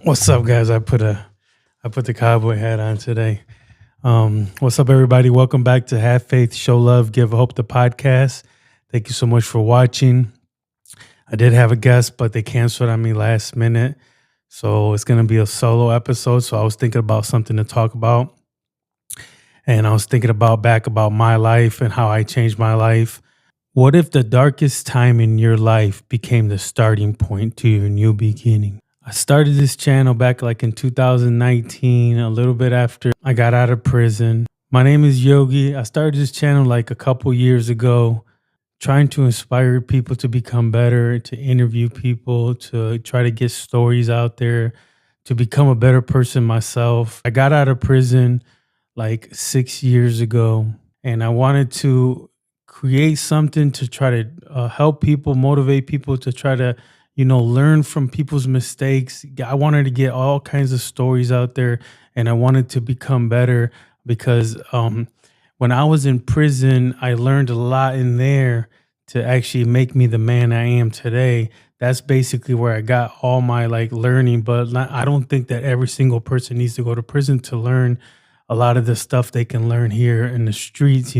What's up, guys? I put the cowboy hat on today. What's up, everybody? Welcome back to Have Faith, Show Love, Give Hope, the podcast. Thank you so much for watching. I did have a guest, but they canceled on me last minute, so it's gonna be a solo episode. So I was thinking about something to talk about, and I was thinking about my life and how I changed my life. What if the darkest time in your life became the starting point to your new beginning? I started this channel back like in 2019, a little bit after I got out of prison. My name is Yogi. I started this channel like a couple years ago, trying to inspire people to become better, to interview people, to try to get stories out there, to become a better person myself. I got out of prison like 6 years ago, and I wanted to create something to try to help people, motivate people to try to, learn from people's mistakes. I wanted to get all kinds of stories out there, and I wanted to become better because when I was in prison, I learned a lot in there to actually make me the man I am today. That's basically where I got all my like learning, but I don't think that every single person needs to go to prison to learn a lot of the stuff they can learn here in the streets.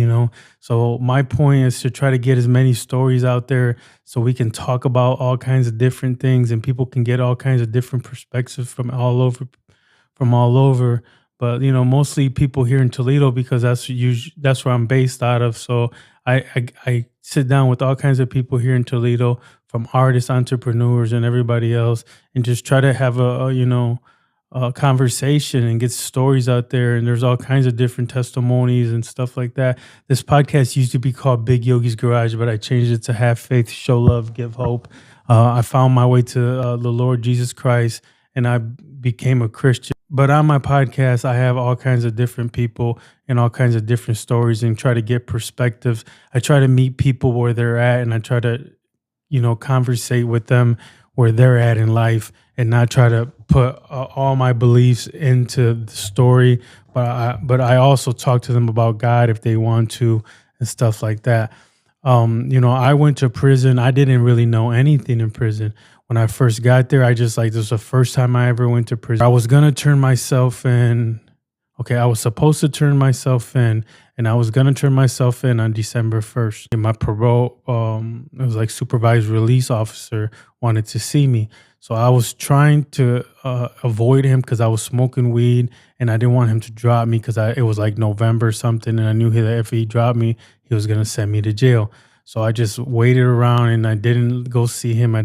So my point is to try to get as many stories out there so we can talk about all kinds of different things and people can get all kinds of different perspectives from all over. But mostly people here in Toledo because that's where I'm based out of. So I sit down with all kinds of people here in Toledo, from artists, entrepreneurs, and everybody else, and just try to have a conversation and get stories out there. And there's all kinds of different testimonies and stuff like that. This podcast used to be called Big Yogi's Garage, but I changed it to Have Faith, Show Love, Give Hope. I found my way to the Lord Jesus Christ, and I became a Christian. But on my podcast, I have all kinds of different people and all kinds of different stories and try to get perspectives. I try to meet people where they're at, and I try to, conversate with them where they're at in life, and not try to put all my beliefs into the story. But I also talk to them about God if they want to and stuff like that. I went to prison. I didn't really know anything in prison. When I first got there, I just like, this was the first time I ever went to prison. I was going to turn myself in. Okay, I was supposed to turn myself in, and I was going to turn myself in on December 1st. And my parole, it was like supervised release officer wanted to see me. So I was trying to avoid him because I was smoking weed, and I didn't want him to drop me because it was like November or something, and I knew that if he dropped me, he was going to send me to jail. So I just waited around and I didn't go see him. I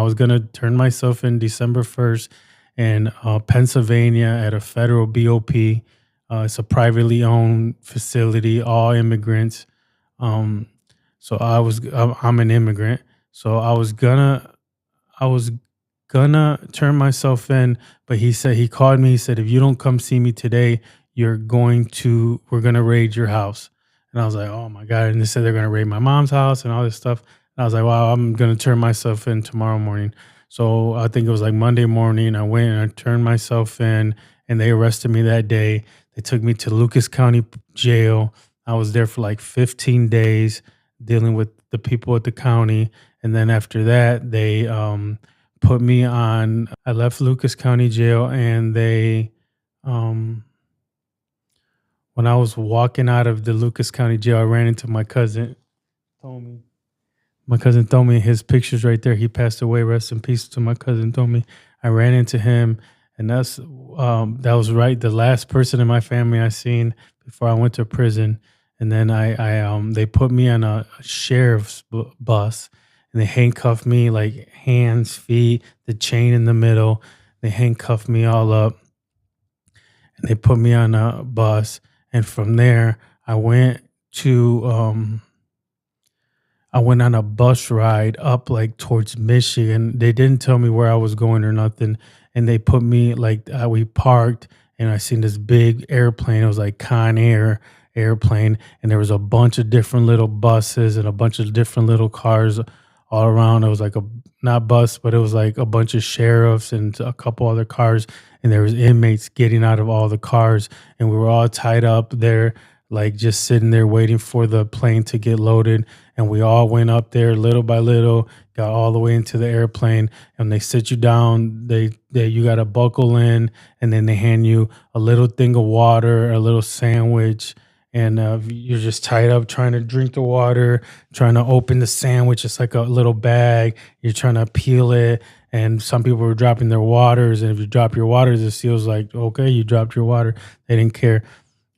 was going to turn myself in December 1st in Pennsylvania at a federal BOP. It's a privately owned facility, all immigrants. So I'm an immigrant. So I was gonna turn myself in, but he called me. He said, if you don't come see me today, we're gonna raid your house. And I was like, oh my God. And they said they're going to raid my mom's house and all this stuff. And I was like, wow, I'm going to turn myself in tomorrow morning. So I think it was like Monday morning. I went and I turned myself in, and they arrested me that day. They took me to Lucas County Jail. I was there for like 15 days dealing with the people at the county. And then after that, they put me on, I left Lucas County Jail, and when I was walking out of the Lucas County Jail, I ran into my cousin, Tommy. My cousin Tommy, his picture's right there. He passed away. Rest in peace to my cousin Tommy. I ran into him, and that was right the last person in my family I seen before I went to prison. And then they put me on a sheriff's bus, and they handcuffed me like hands, feet, the chain in the middle. They handcuffed me all up, and they put me on a bus. And from there, I went on a bus ride up like towards Michigan. They didn't tell me where I was going or nothing. And they put me we parked, and I seen this big airplane. It was like Con Air airplane. And there was a bunch of different little buses and a bunch of different little cars all around. It was like not bus, but it was like a bunch of sheriffs and a couple other cars. And there was inmates getting out of all the cars, and we were all tied up there, like just sitting there waiting for the plane to get loaded. and we all went up there little by little, got all the way into the airplane, and they sit you down. They you got to buckle in, and then they hand you a little thing of water, a little sandwich, and you're just tied up trying to drink the water, trying to open the sandwich. It's like a little bag. You're trying to peel it, and some people were dropping their waters. And if you drop your waters, the SEAL's like, okay, you dropped your water. They didn't care,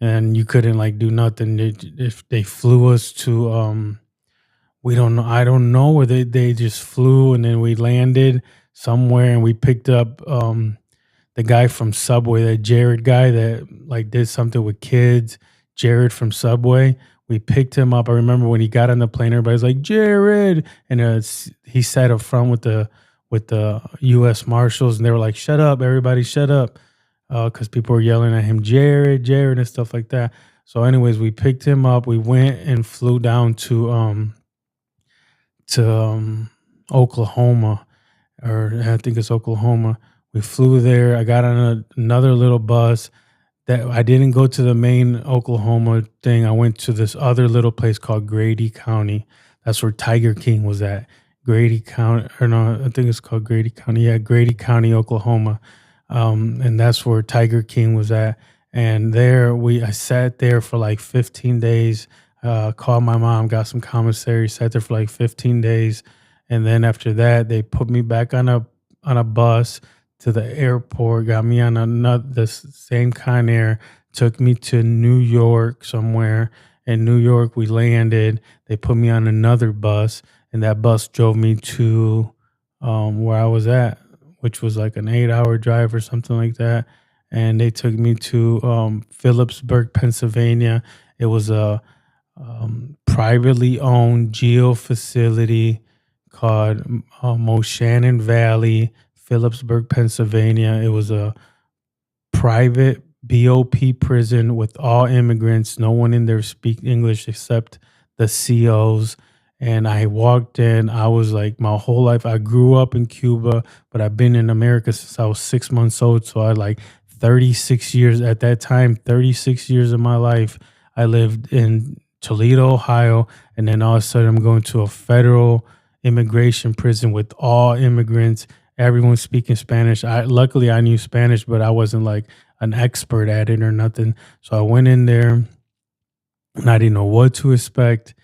and you couldn't like do nothing. If they flew us to, we don't know. I don't know where they just flew, and then we landed somewhere, and we picked up the guy from Subway, that Jared guy that like did something with kids, Jared from Subway. We picked him up. I remember when he got on the plane, everybody's like Jared, and he sat up front with the U.S. Marshals, and they were like, "Shut up, everybody, shut up," because people were yelling at him, Jared, Jared, and stuff like that. So, anyways, we picked him up. We went and flew down to Oklahoma, or I think it's Oklahoma. We flew there. I got on another little bus that I didn't go to the main Oklahoma thing. I went to this other little place called Grady County. That's where Tiger King was at. Grady County, or no, I think it's called Grady County. Yeah, Grady County, Oklahoma. And that's where Tiger King was at. And there I sat there for like 15 days. Called my mom, got some commissary, sat there for like 15 days, and then after that, they put me back on a bus to the airport, got me on the same Conair, took me to New York somewhere. In New York, we landed. They put me on another bus, and that bus drove me to where I was at, which was like an 8-hour drive or something like that. And they took me to Phillipsburg, Pennsylvania. It was a privately owned geo facility called Moshannon Valley, Phillipsburg, Pennsylvania. It was a private BOP prison with all immigrants. No one in there speak English except the COs. And I walked in. I was like, my whole life, I grew up in Cuba, but I've been in America since I was 6 months old. So I like 36 years at that time, 36 years of my life, I lived in Toledo, Ohio. And then all of a sudden, I'm going to a federal immigration prison with all immigrants, everyone speaking Spanish. Luckily, I knew Spanish, but I wasn't like an expert at it or nothing. So I went in there and I didn't know what to expect.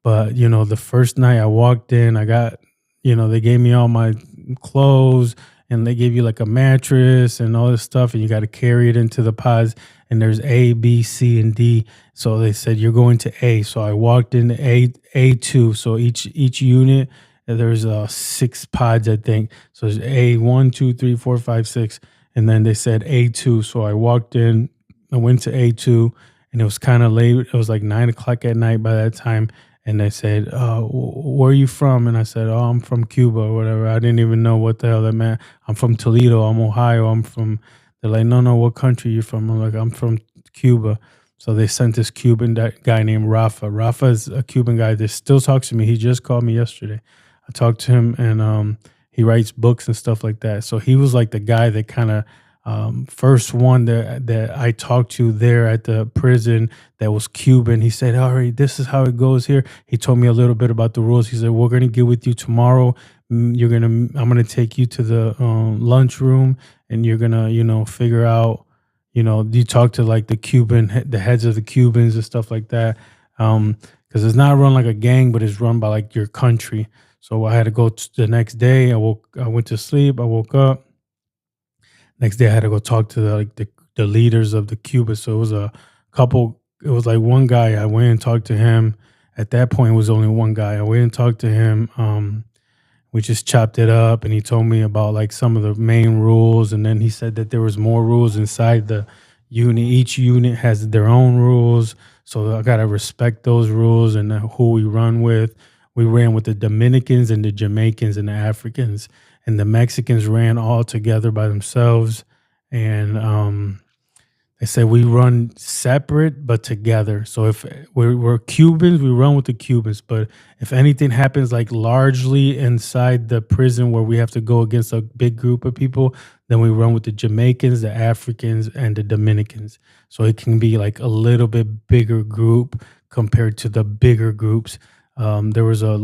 But, the first night I walked in, I got, they gave me all my clothes, and they gave you like a mattress and all this stuff, and you got to carry it into the pods. And there's A, B, C, and D. So they said, you're going to A. So I walked into A2. So each unit, there's 6 pods, I think. So there's A1, 2, 3, 4, 5, 6. And then they said A2. So I walked in, I went to A2, and it was kind of late. It was like 9 o'clock at night by that time. And they said, where are you from? And I said, oh, I'm from Cuba or whatever. I didn't even know what the hell that meant. I'm from Toledo. I'm Ohio. They're like, no, what country you from? I'm like, I'm from Cuba. So they sent this Cuban guy named Rafa. Rafa is a Cuban guy that still talks to me. He just called me yesterday. I talked to him, and he writes books and stuff like that. So he was like the guy that kind of first one that I talked to there at the prison that was Cuban. He said, all right, this is how it goes here. He told me a little bit about the rules. He said, we're going to get with you tomorrow. I'm going to take you to the lunchroom, and you're going to, figure out, you talk to like the heads of the Cubans and stuff like that. Cause it's not run like a gang, but it's run by like your country. So I had to go the next day. I went to sleep. I woke up. Next day, I had to go talk to the leaders of the Cuba. So it was a couple. It was like one guy. I went and talked to him. At that point, it was only one guy. I went and talked to him. We just chopped it up, and he told me about like some of the main rules. And then he said that there was more rules inside the unit. Each unit has their own rules, so I gotta respect those rules and who we run with. We ran with the Dominicans and the Jamaicans and the Africans, and the Mexicans ran all together by themselves. And they said we run separate but together. So if we're Cubans, we run with the Cubans. But if anything happens like largely inside the prison where we have to go against a big group of people, then we run with the Jamaicans, the Africans, and the Dominicans. So it can be like a little bit bigger group compared to the bigger groups. There was a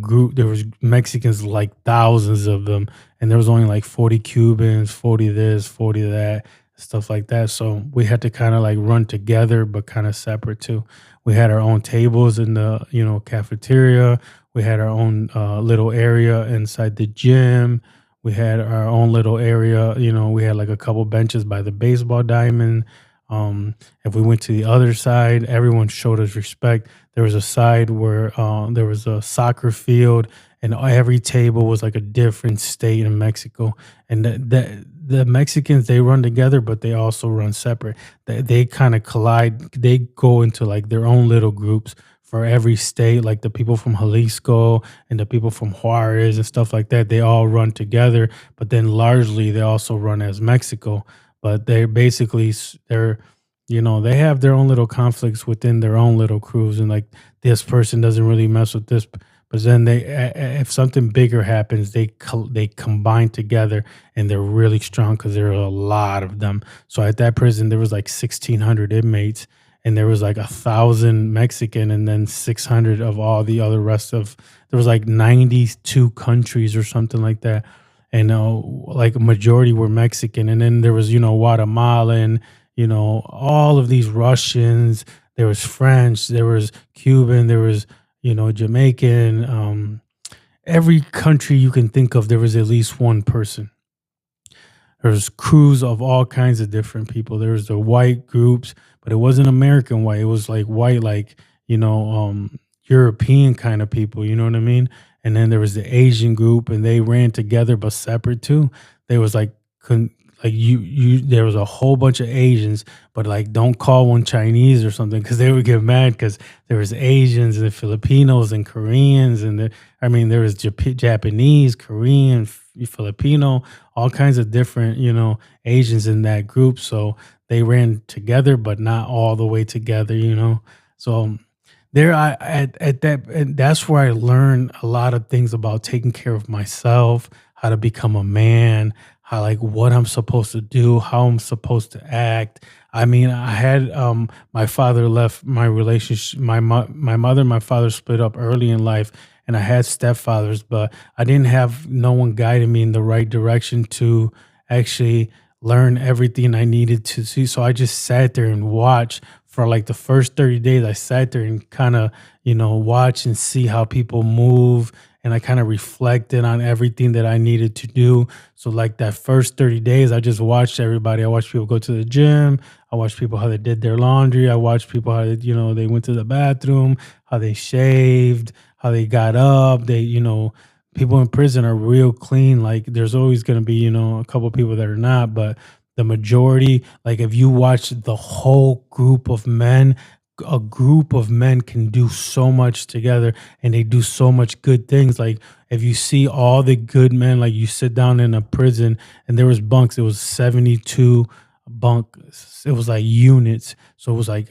group. There was Mexicans, like thousands of them, and there was only like 40 Cubans, 40 this, 40 that, stuff like that. So we had to kind of like run together, but kind of separate too. We had our own tables in the cafeteria. We had our own little area inside the gym. We had our own little area. We had like a couple benches by the baseball diamond. If we went to the other side, everyone showed us respect. There was a side where there was a soccer field, and every table was like a different state in Mexico. And the Mexicans, they run together, but they also run separate. They kind of collide. They go into like their own little groups for every state. Like the people from Jalisco and the people from Juarez and stuff like that, they all run together. But then largely, they also run as Mexico. But they're basically they have their own little conflicts within their own little crews, and like this person doesn't really mess with this, but then if something bigger happens, they combine together, and they're really strong because there are a lot of them. So at that prison, there was like 1,600 inmates, and there was like 1,000 Mexican, and then 600 of all the other rest of. There was like 92 countries or something like that, and like a majority were Mexican, and then there was Guatemalan, all of these Russians. There was French, there was Cuban, there was Jamaican. Every country you can think of, there was at least one person. There's crews of all kinds of different people. There was the white groups, but it wasn't American white. It was like white, like European kind of people. You know what I mean? And then there was the Asian group, and they ran together but separate too. There was like like you there was a whole bunch of Asians, but like don't call one Chinese or something because they would get mad because there was Asians and Filipinos and Koreans there was Japanese, Korean, Filipino, all kinds of different Asians in that group. So they ran together, but not all the way together. So there I at that and that's where I learned a lot of things about taking care of myself, how to become a man, how like what I'm supposed to do, how I'm supposed to act. I mean, I had my father left my relationship, my mother and my father split up early in life, and I had stepfathers, but I didn't have no one guiding me in the right direction to actually learn everything I needed to see. So I just sat there and watched for like the first 30 days. I sat there and kind of, watch and see how people move. And I kind of reflected on everything that I needed to do. So like that first 30 days, I just watched everybody. I watched people go to the gym. I watched people how they did their laundry. I watched people how they went to the bathroom, how they shaved, how they got up. People in prison are real clean. Like there's always going to be, a couple people that are not, but the majority, like if you watch the whole group of men, a group of men can do so much together, and they do so much good things. Like if you see all the good men, like you sit down in a prison and there was bunks, it was 72 bunks. It was like units. So it was like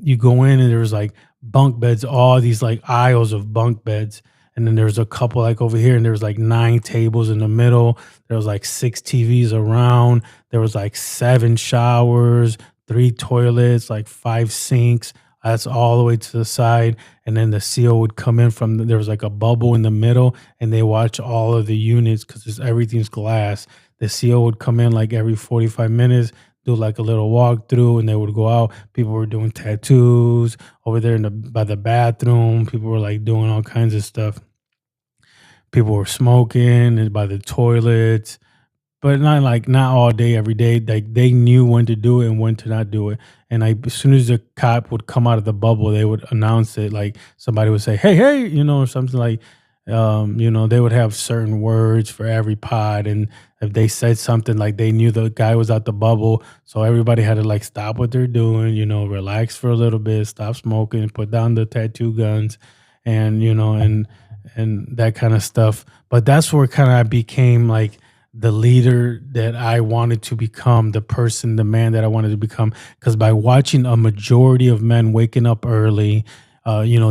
you go in and there was like bunk beds, all these like aisles of bunk beds. And then there's a couple like over here, and there was like 9 tables in the middle. There was like 6 TVs around. There was like 7 showers, 3 toilets, like 5 sinks. That's all the way to the side. And then the CO would come in there was like a bubble in the middle, and they watch all of the units because everything's glass. The CO would come in like every 45 minutes, do like a little walkthrough, and they would go out. People were doing tattoos over there by the bathroom. People were like doing all kinds of stuff. People were smoking and by the toilets, but not all day, every day. Like they knew when to do it and when to not do it. And like as soon as the cop would come out of the bubble, they would announce it. Like somebody would say, "Hey, hey," or something like. They would have certain words for every pod, and if they said something, like they knew the guy was out the bubble, so everybody had to like stop what they're doing, relax for a little bit, stop smoking, put down the tattoo guns, and and that kind of stuff. But that's where kind of I became like the leader that I wanted to become, the person, the man that I wanted to become. Because by watching a majority of men waking up early,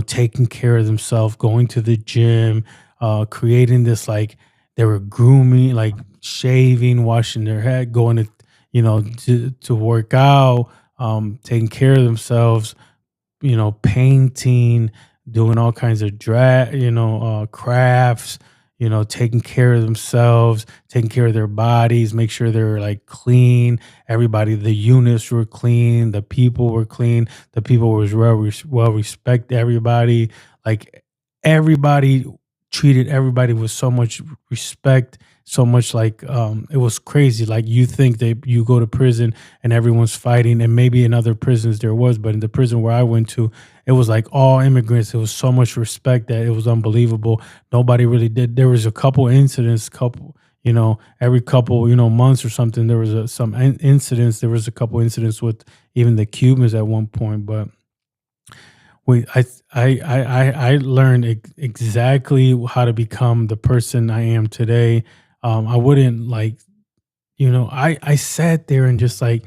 taking care of themselves, going to the gym, creating this like they were grooming, like shaving, washing their head, going to work out, taking care of themselves, painting. doing all kinds of crafts, taking care of themselves, taking care of their bodies, make sure they're like clean. Everybody, the units were clean, the people were clean, the people was well respect everybody. Like everybody treated everybody with so much respect, so much like it was crazy. Like you think that you go to prison and everyone's fighting, and maybe in other prisons there was, but in the prison where I went to, it was like all immigrants. It was so much respect that it was unbelievable. Nobody really did. There was a couple incidents, every couple, months or something. There was incidents. There was a couple incidents with even the Cubans at one point, but we, I learned exactly how to become the person I am today. I wouldn't like, I sat there and just like,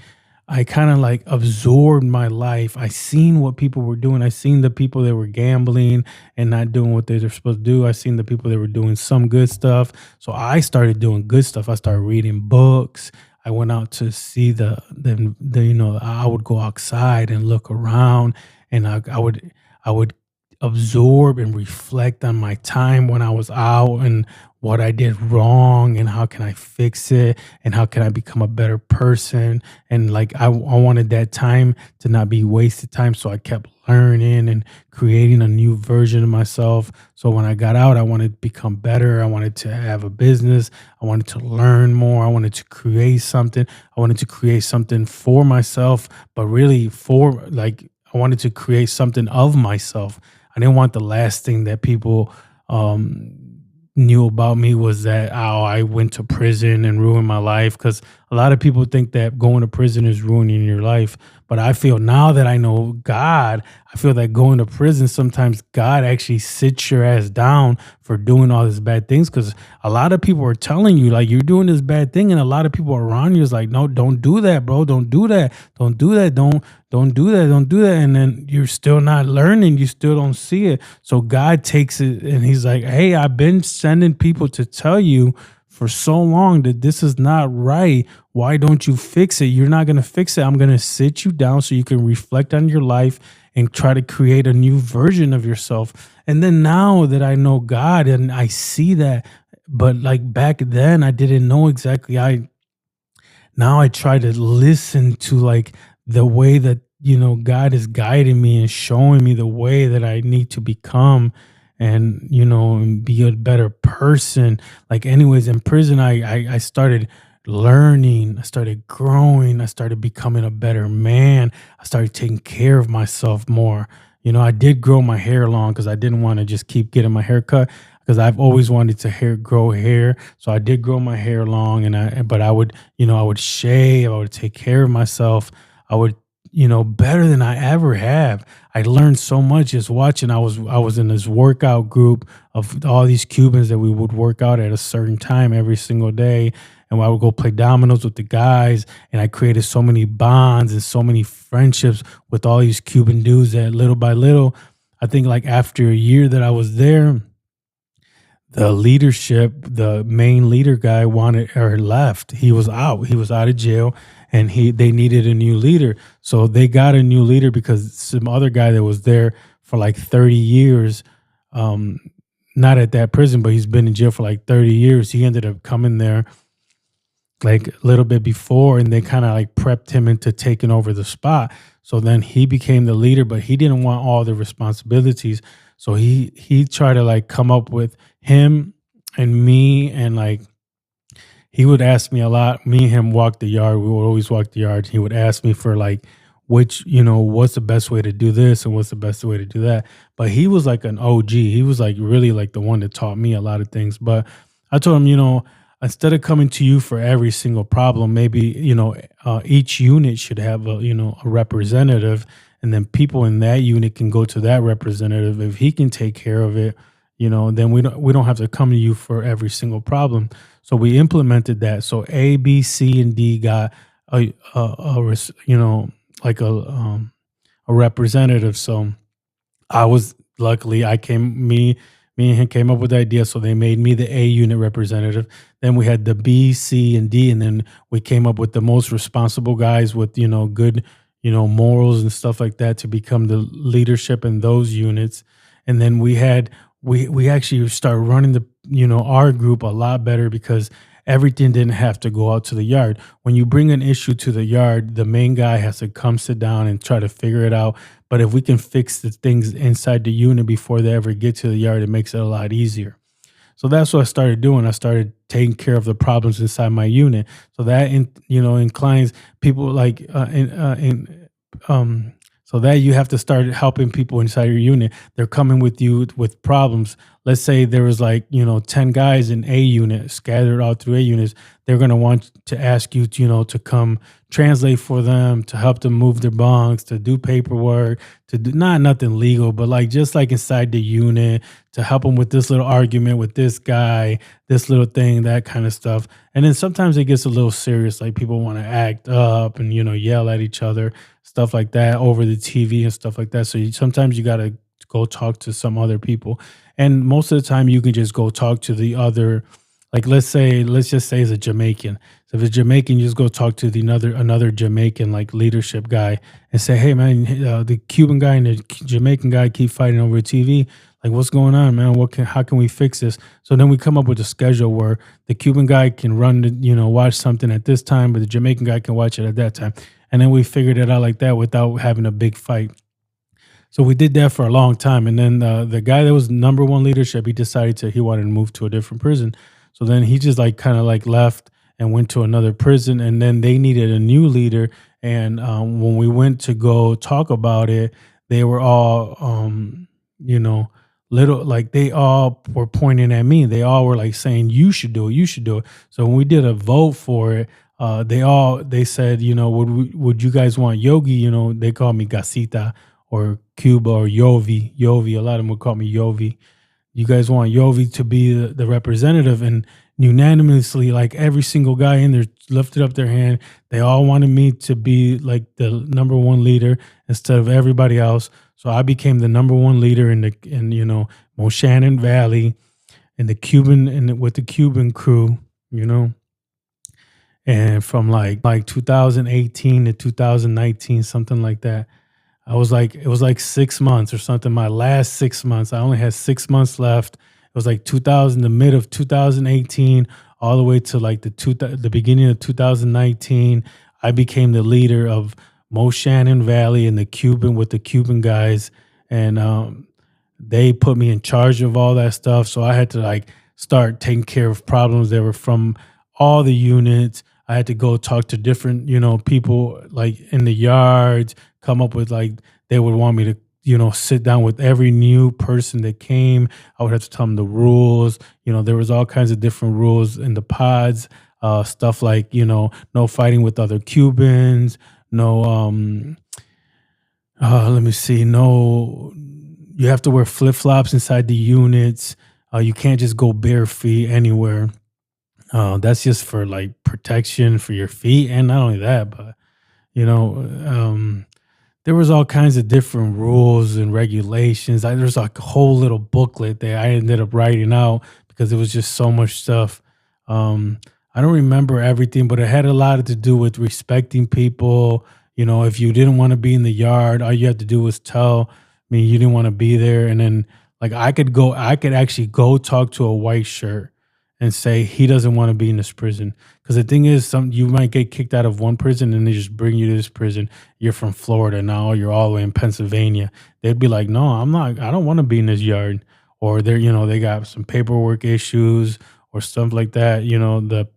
I kind of like absorbed my life. I seen what people were doing. I seen the people that were gambling and not doing what they were supposed to do. I seen the people that were doing some good stuff. So I started doing good stuff. I started reading books. I went out to see I would go outside and look around, and I would absorb and reflect on my time when I was out and what I did wrong and how can I fix it and how can I become a better person. And like I wanted that time to not be wasted time. So I kept learning and creating a new version of myself. So when I got out, I wanted to become better. I wanted to have a business. I wanted to learn more. I wanted to create something. I wanted to create something for myself, but really for like I wanted to create something of myself. I didn't want the last thing that people knew about me was that I went to prison and ruined my life. Because a lot of people think that going to prison is ruining your life. But I feel now that I know God, I feel that going to prison, sometimes God actually sits your ass down for doing all these bad things. Because a lot of people are telling you, like, you're doing this bad thing. And a lot of people around you is like, no, don't do that, bro. Don't do that. Don't do that. Don't do that. Don't do that. And then you're still not learning. You still don't see it. So God takes it and he's like, hey, I've been sending people to tell you for so long that this is not right. Why don't you fix it? You're not going to fix it. I'm going to sit you down so you can reflect on your life and try to create a new version of yourself. And then now that I know God and I see that, but like back then I didn't know exactly. Now I try to listen to like the way that, God is guiding me and showing me the way that I need to become and, and be a better person. Like anyways, in prison, I started learning, I started growing, I started becoming a better man. I started taking care of myself more. I did grow my hair long because I didn't want to just keep getting my hair cut because I've always wanted to grow hair. So I did grow my hair long but I would, I would shave, I would take care of myself. I would, better than I ever have. I learned so much just watching. I was in this workout group of all these Cubans that we would work out at a certain time every single day. And I would go play dominoes with the guys. And I created so many bonds and so many friendships with all these Cuban dudes that little by little, I think like after a year that I was there, the leadership, the main leader guy wanted or left. He was out. He was out of jail, and they needed a new leader. So they got a new leader because some other guy that was there for like 30 years, not at that prison, but he's been in jail for like 30 years. He ended up coming there like a little bit before, and they kind of like prepped him into taking over the spot. So then he became the leader, but he didn't want all the responsibilities. So he tried to like come up with him and me, and like he would ask me a lot. Me and him walk the yard. We would always walk the yard. He would ask me for like which, what's the best way to do this and what's the best way to do that. But he was like an OG. He was like really like the one that taught me a lot of things. But I told him, instead of coming to you for every single problem, maybe, each unit should have a representative, and then people in that unit can go to that representative. If he can take care of it, then we don't have to come to you for every single problem. So we implemented that. So A, B, C, and D got like a representative. So I was luckily me and him came up with the idea. So they made me the A unit representative. Then we had the B, C, and D, and then we came up with the most responsible guys with good morals and stuff like that to become the leadership in those units. And then we actually started running our group a lot better because everything didn't have to go out to the yard. When you bring an issue to the yard, the main guy has to come sit down and try to figure it out. But if we can fix the things inside the unit before they ever get to the yard, it makes it a lot easier. So that's what I started doing. I started taking care of the problems inside my unit. So that inclines people like um so that you have to start helping people inside your unit. They're coming with you with problems. Let's say there was like, 10 guys in a unit scattered all through a units. They're going to want to ask you to, to come translate for them, to help them move their bunks, to do paperwork, to do not nothing legal, but like just like inside the unit, to help them with this little argument with this guy, this little thing, that kind of stuff. And then sometimes it gets a little serious, like people want to act up and yell at each other, stuff like that over the TV and stuff like that. So sometimes you got to go talk to some other people, and most of the time you can just go talk to the other. Like let's just say it's a Jamaican. So if it's Jamaican, you just go talk to the another Jamaican like leadership guy and say, "Hey man, the Cuban guy and the Jamaican guy keep fighting over TV. Like, what's going on, man? How can we fix this?" So then we come up with a schedule where the Cuban guy can run watch something at this time, but the Jamaican guy can watch it at that time. And then we figured it out like that without having a big fight. So we did that for a long time, and then the guy that was number one leadership, he wanted to move to a different prison. So then he just like kind of like left and went to another prison, and then they needed a new leader. And when we went to go talk about it, they were all, you know, little like they all were pointing at me. They all were like saying, "You should do it. You should do it." So when we did a vote for it, they said, would you guys want Yogi? They call me Gasita or Cuba or Yovi. Yovi. A lot of them would call me Yovi. You guys want Yovi to be the representative, and unanimously, like every single guy in there lifted up their hand. They all wanted me to be like the number one leader instead of everybody else. So I became the number one leader in Moshannon Valley, in the Cuban and with the Cuban crew. And from like 2018 to 2019, something like that. It was like 6 months or something. My last 6 months, I only had 6 months left. It was like the mid of 2018, all the way to like the beginning of 2019. I became the leader of Moshannon Valley and with the Cuban guys, and they put me in charge of all that stuff. So I had to like start taking care of problems that were from all the units. I had to go talk to different, people like in the yards, come up with like, they would want me to, sit down with every new person that came. I would have to tell them the rules. There was all kinds of different rules in the pods, stuff like, no fighting with other Cubans, no, let me see, no, you have to wear flip flops inside the units. You can't just go bare feet anywhere. That's just for like protection for your feet, and not only that, but you know, there was all kinds of different rules and regulations. There's like a whole little booklet that I ended up writing out because it was just so much stuff. I don't remember everything, but it had a lot to do with respecting people. If you didn't want to be in the yard, all you had to do was tell me you didn't want to be there, and then like I could actually go talk to a white shirt and say he doesn't want to be in this prison. Because the thing is, you might get kicked out of one prison and they just bring you to this prison. You're from Florida now, you're all the way in Pennsylvania. They'd be like, no, I'm not. I don't want to be in this yard. Or they got some paperwork issues or stuff like that. The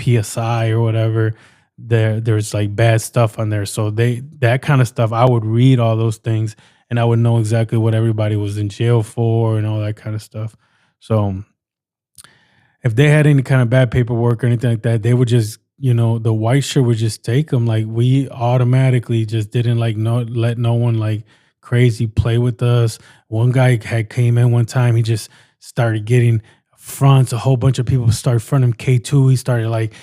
PSI or whatever. There's like bad stuff on there. So that kind of stuff, I would read all those things and I would know exactly what everybody was in jail for and all that kind of stuff. So if they had any kind of bad paperwork or anything like that, they would just, the white shirt would just take them. Like we automatically just didn't like let no one like crazy play with us. One guy had came in one time. He just started getting fronts. A whole bunch of people started fronting him K2. He started like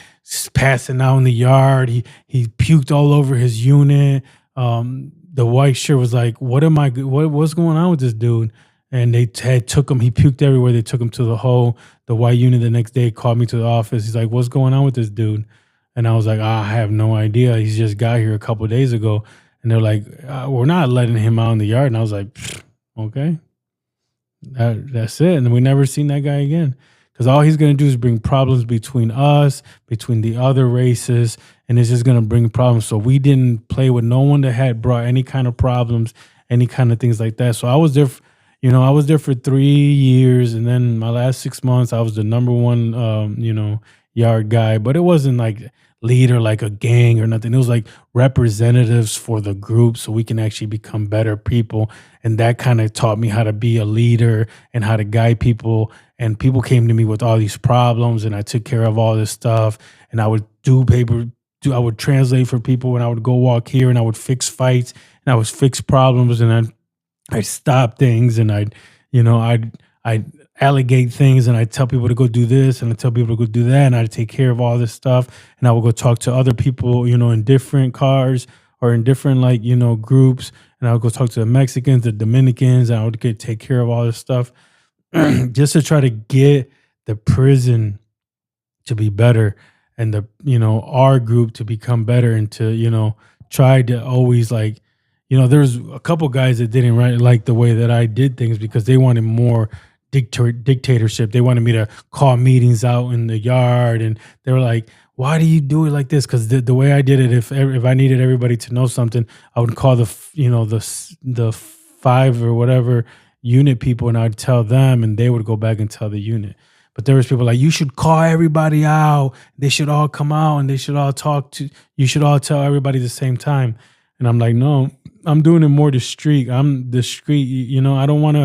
passing out in the yard. He puked all over his unit. The white shirt was like, what's going on with this dude? And they took him. He puked everywhere. They took him to the white unit the next day. Called me to the office. He's like, "What's going on with this dude?" And I was like, "I have no idea. He's just got here a couple of days ago." And they're like, "We're not letting him out in the yard." And I was like, Okay, that's it, and we never seen that guy again. Because all he's gonna do is bring problems between us, between the other races, and it's just gonna bring problems. So we didn't play with no one that had brought any kind of problems, any kind of things like that. So I was there, I was there for 3 years, and then my last 6 months, I was the number one, yard guy. But it wasn't like leader, like a gang or nothing. It was like representatives for the group, so we can actually become better people. And that kind of taught me how to be a leader and how to guide people. And people came to me with all these problems, and I took care of all this stuff. And I would I would translate for people, and I would go walk here, and I would fix fights, and I would fix problems, and I'd stop things, and I'd allegate things, and I'd tell people to go do this, and I'd tell people to go do that, and I'd take care of all this stuff, and I would go talk to other people, in different cars or in different, like, groups, and I would go talk to the Mexicans, the Dominicans, and I would take care of all this stuff just to try to get the prison to be better, and our group to become better, and to try to always, like, there's a couple guys that didn't like the way that I did things, because they wanted more dictatorship. They wanted me to call meetings out in the yard, and they were like, why do you do it like this? Because the way I did it, if I needed everybody to know something, I would call the five or whatever unit people, and I'd tell them, and they would go back and tell the unit. But there was people like, you should call everybody out. They should all come out, and they should all you should all tell everybody at the same time. And I'm like, no, I'm doing it more discreet. I'm discreet. I don't want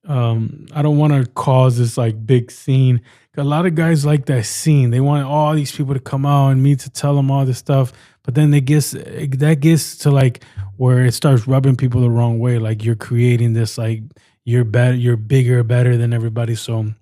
to cause this like big scene. A lot of guys like that scene. They want all these people to come out and me to tell them all this stuff. But then that gets to like where it starts rubbing people the wrong way. Like, you're creating this, like, you're better, you're bigger, better than everybody. So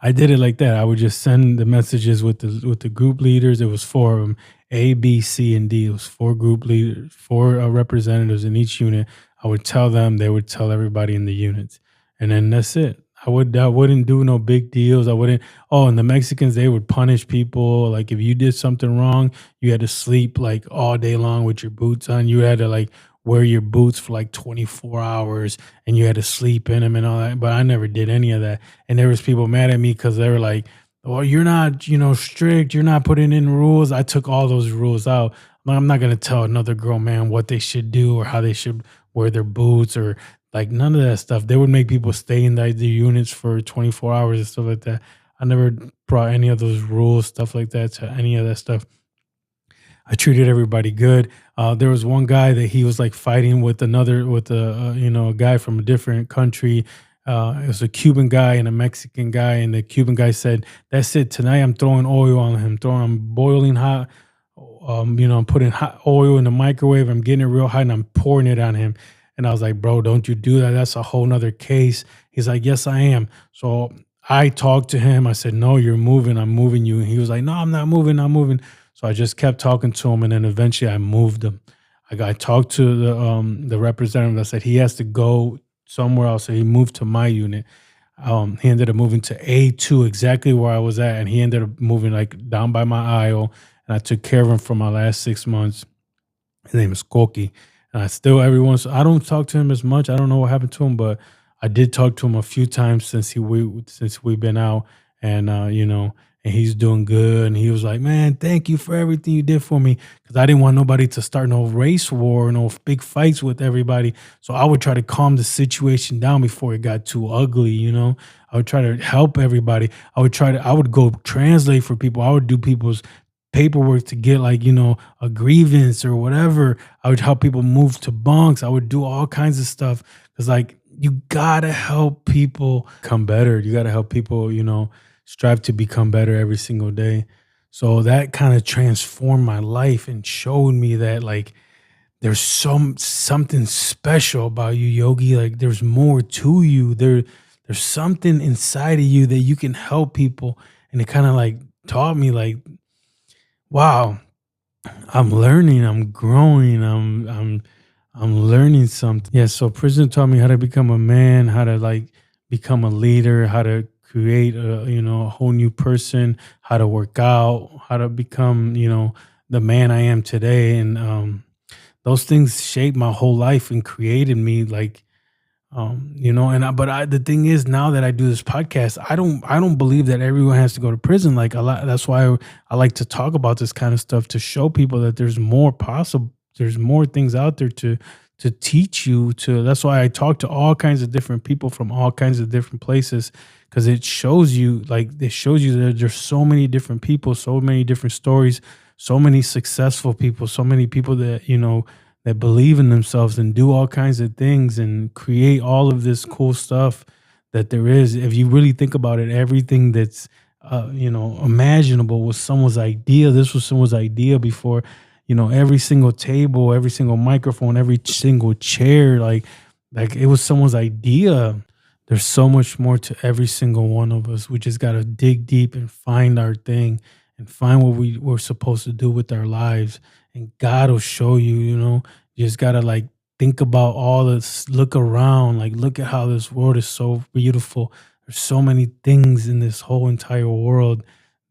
I did it like that. I would just send the messages with the group leaders. It was four of them: A, B, C, and D. It was four group leaders, four representatives in each unit. I would tell them. They would tell everybody in the units, and then that's it. I wouldn't do no big deals. I wouldn't. Oh, and the Mexicans, they would punish people. Like, if you did something wrong, you had to sleep like all day long with your boots on. You had to like wear your boots for like 24 hours, and you had to sleep in them and all that. But I never did any of that. And there was people mad at me because they were like, well, you're not, strict. You're not putting in rules. I took all those rules out. I'm not going to tell another grown man what they should do or how they should wear their boots, or like none of that stuff. They would make people stay in the units for 24 hours and stuff like that. I never brought any of those rules, stuff like that, to any of that stuff. I treated everybody good. There was one guy that he was like fighting with a guy from a different country. It was a Cuban guy and a Mexican guy, and the Cuban guy said, "That's it. Tonight I'm throwing oil on him. I'm boiling hot. I'm putting hot oil in the microwave. I'm getting it real hot, and I'm pouring it on him." And I was like, "Bro, don't you do that? That's a whole nother case." He's like, "Yes, I am." So I talked to him. I said, "No, you're moving. I'm moving you." And he was like, "No, I'm not moving. I'm moving." So I just kept talking to him, and then eventually I moved him. I talked to the representative. I said he has to go somewhere else. So he moved to my unit. He ended up moving to A2, exactly where I was at, and he ended up moving like down by my aisle. And I took care of him for my last 6 months. His name is Koki, and I still I don't talk to him as much. I don't know what happened to him, but I did talk to him a few times since we've been out, and and he's doing good. And he was like, "Man, thank you for everything you did for me," because I didn't want nobody to start no race war, no big fights with everybody. So I would try to calm the situation down before it got too ugly. I would try to help everybody. I would go translate for people. I would do people's paperwork to get, like, a grievance or whatever. I would help people move to bunks. I would do all kinds of stuff, because, like, you gotta help people come better. You gotta help people, strive to become better every single day. So that kind of transformed my life and showed me that, like, there's something special about you, Yogi. Like, there's more to you. There's something inside of you that you can help people. And it kind of like taught me, like, wow, I'm learning, I'm growing, I'm learning something. Yeah, so prison taught me how to become a man, how to like become a leader, how to create a whole new person, how to work out, how to become, the man I am today. And those things shaped my whole life and created me, like, The thing is, now that I do this podcast, I don't believe that everyone has to go to prison. Like a lot, that's why I like to talk about this kind of stuff, to show people that there's more possible, there's more things out there to teach you to. That's why I talk to all kinds of different people from all kinds of different places, because it shows you that there's so many different people, so many different stories, so many successful people, so many people that that believe in themselves and do all kinds of things and create all of this cool stuff that there is. If you really think about it, everything that's imaginable was someone's idea. This was someone's idea before. Every single table, every single microphone, every single chair, like it was someone's idea. There's so much more to every single one of us. We just got to dig deep and find our thing and find what we're supposed to do with our lives. And God will show you, you just got to like think about all this, look around, like look at how this world is so beautiful. There's so many things in this whole entire world.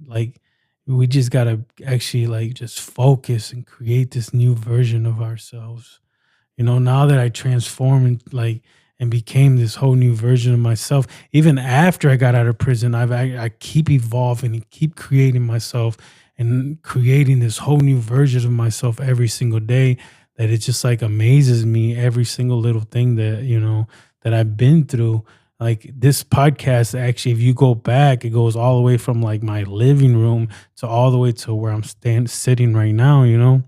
Like we just got to actually like just focus and create this new version of ourselves. Now that I transformed and became this whole new version of myself, even after I got out of prison, I keep evolving and keep creating myself and creating this whole new version of myself every single day. That it just like amazes me every single little thing that I've been through. Like this podcast, actually, if you go back, it goes all the way from like my living room to all the way to where I'm sitting right now.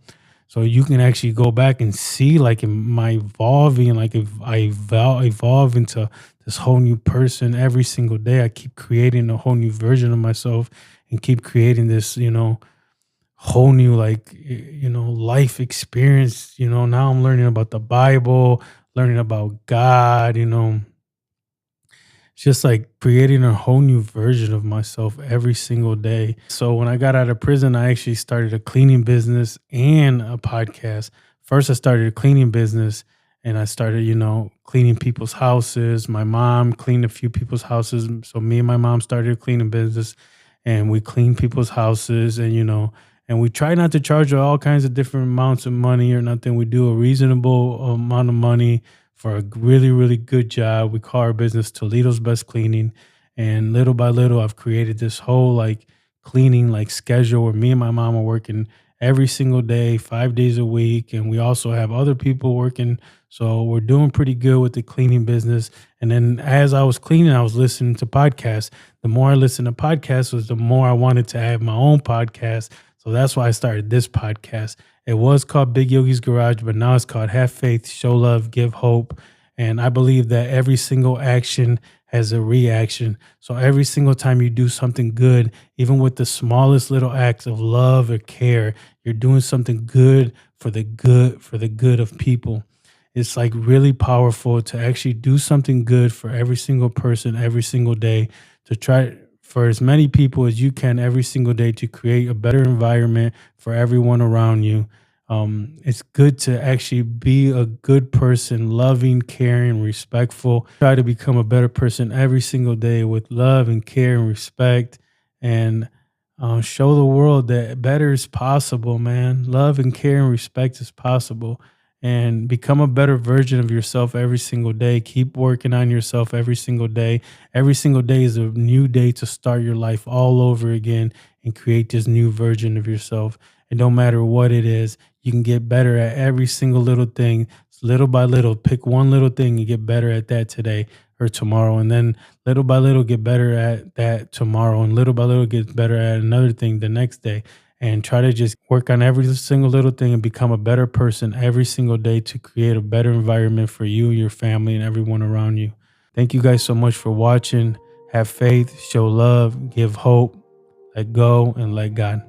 So you can actually go back and see like my evolving, like if evolve into this whole new person every single day. I keep creating a whole new version of myself and keep creating this, whole new life experience. Now I'm learning about the Bible, learning about God. It's just like creating a whole new version of myself every single day. So when I got out of prison, I actually started a cleaning business and a podcast. First, I started a cleaning business and I started, cleaning people's houses. My mom cleaned a few people's houses. So me and my mom started a cleaning business and we cleaned people's houses and we try not to charge all kinds of different amounts of money or nothing. We do a reasonable amount of money for a really, really good job. We call our business Toledo's Best Cleaning. And little by little, I've created this whole like cleaning like schedule where me and my mom are working every single day, 5 days a week. And we also have other people working. So we're doing pretty good with the cleaning business. And then as I was cleaning, I was listening to podcasts. The more I listened to podcasts was the more I wanted to have my own podcast. So that's why I started this podcast. It was called Big Yogi's Garage, but now it's called Have Faith, Show Love, Give Hope. And I believe that every single action has a reaction. So every single time you do something good, even with the smallest little acts of love or care, you're doing something good for the good of people. It's like really powerful to actually do something good for every single person every single day, to try for as many people as you can every single day, to create a better environment for everyone around you. It's good to actually be a good person, loving, caring, respectful. Try to become a better person every single day with love and care and respect, and show the world that better is possible, man. Love and care and respect is possible. And become a better version of yourself every single day. Keep working on yourself every single day. Every single day is a new day to start your life all over again and create this new version of yourself. And no matter what it is, you can get better at every single little thing, little by little. Pick one little thing and get better at that today or tomorrow. And then little by little, get better at that tomorrow. And little by little, get better at another thing the next day. And try to just work on every single little thing and become a better person every single day to create a better environment for you, your family, and everyone around you. Thank you guys so much for watching. Have faith, show love, give hope, let go, and let God.